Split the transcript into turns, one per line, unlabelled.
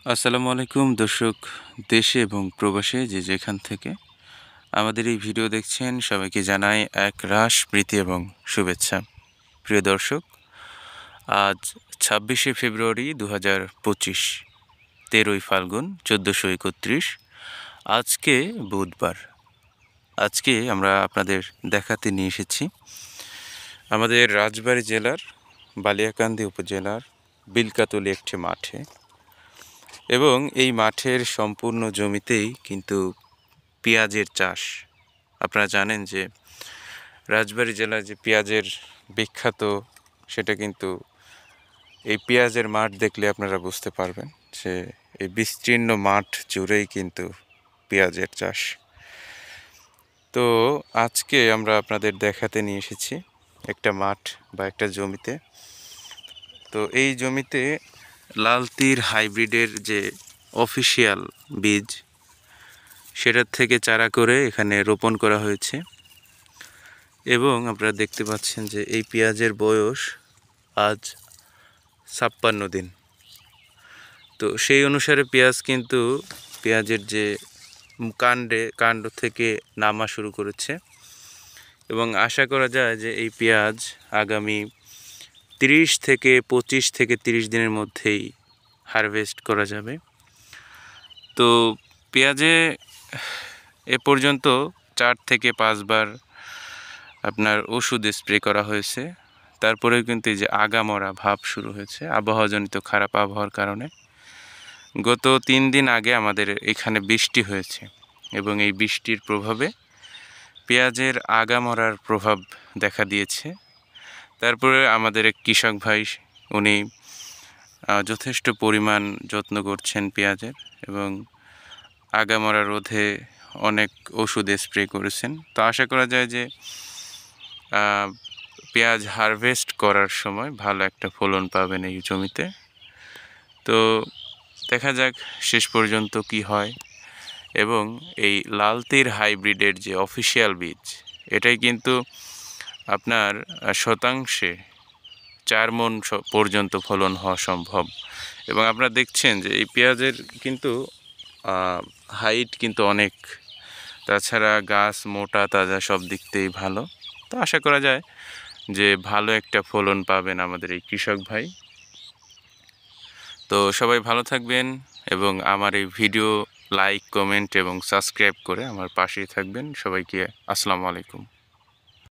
আসসালামু আলাইকুম দর্শক, দেশে এবং প্রবাসে যে যেখান থেকে আমাদের এই ভিডিও দেখছেন সবাইকে জানাই এক রাশ প্রীতি এবং শুভেচ্ছা। প্রিয় দর্শক, আজ ২৬শে ফেব্রুয়ারি ২০২৫, ১৩ই ফাল্গুন ১৪৩১। আজকে বুধবার। আজকে আমরা আপনাদের দেখাতে নিয়ে এসেছি আমাদের রাজবাড়ী জেলার বালিয়াকান্দি উপজেলার বিলকাতলি একটি মাঠে, এবং এই মাঠের সম্পূর্ণ জমিতেই কিন্তু পেঁয়াজের চাষ। আপনারা জানেন যে রাজবাড়ী জেলায় যে পেঁয়াজের বিখ্যাত, সেটা কিন্তু এই পেঁয়াজের মাঠ দেখলে আপনারা বুঝতে পারবেন যে এই বিস্তীর্ণ মাঠ জুড়েই কিন্তু পেঁয়াজের চাষ। তো আজকে আমরা আপনাদের দেখাতে নিয়ে এসেছি একটা মাঠ বা একটা জমিতে। তো এই জমিতে লাল তীর হাইব্রিডের যে অফিসিয়াল বীজ, সেটার থেকে চারা করে এখানে রোপণ করা হয়েছে, এবং আপনারা দেখতে পাচ্ছেন যে এই পেঁয়াজের বয়স আজ ৫৬ দিন। তো সেই অনুসারে পেঁয়াজ কিন্তু পেঁয়াজের যে কাণ্ড থেকে নামা শুরু করেছে, এবং আশা করা যায় যে এই পেঁয়াজ আগামী ৩০ থেকে ২৫ থেকে ৩০ দিনের মধ্যেই হারভেস্ট করা যাবে। তো পেঁয়াজে এ পর্যন্ত ৪ থেকে ৫ বার আপনার ওষুধ স্প্রে করা হয়েছে। তারপরেও কিন্তু এই যে আগামরা ভাব শুরু হয়েছে আবহাওয়াজনিত খারাপ আবহাওয়ার কারণে। গত ৩ দিন আগে আমাদের এখানে বৃষ্টি হয়েছে, এবং এই বৃষ্টির প্রভাবে পেঁয়াজের আগামরার প্রভাব দেখা দিয়েছে। তারপরে আমাদের এক কৃষক ভাই, উনি যথেষ্ট পরিমাণ যত্ন করছেন পেঁয়াজের, এবং আগামরা রোধে অনেক ওষুধ স্প্রে করেছেন। তো আশা করা যায় যে পেঁয়াজ হারভেস্ট করার সময় ভালো একটা ফলন পাবেন এই জমিতে। তো দেখা যাক শেষ পর্যন্ত কি হয়। এবং এই লাল তীর হাইব্রিডের যে অফিসিয়াল বীজ, এটাই কিন্তু আপনার শতাংশে ৪ মণ পর্যন্ত ফলন হওয়া সম্ভব। এবং আপনারা দেখছেন যে এই পেঁয়াজের কিন্তু হাইট কিন্তু অনেক, তাছাড়া গাছ মোটা তাজা, সব দিক থেকেই ভালো। তো আশা করা যায় যে ভালো একটা ফলন পাবেন আমাদের এই কৃষক ভাই। তো সবাই ভালো থাকবেন, এবং আমার এই ভিডিও লাইক, কমেন্ট এবং সাবস্ক্রাইব করে আমার পাশেই থাকবেন। সবাইকে আসসালামু আলাইকুম।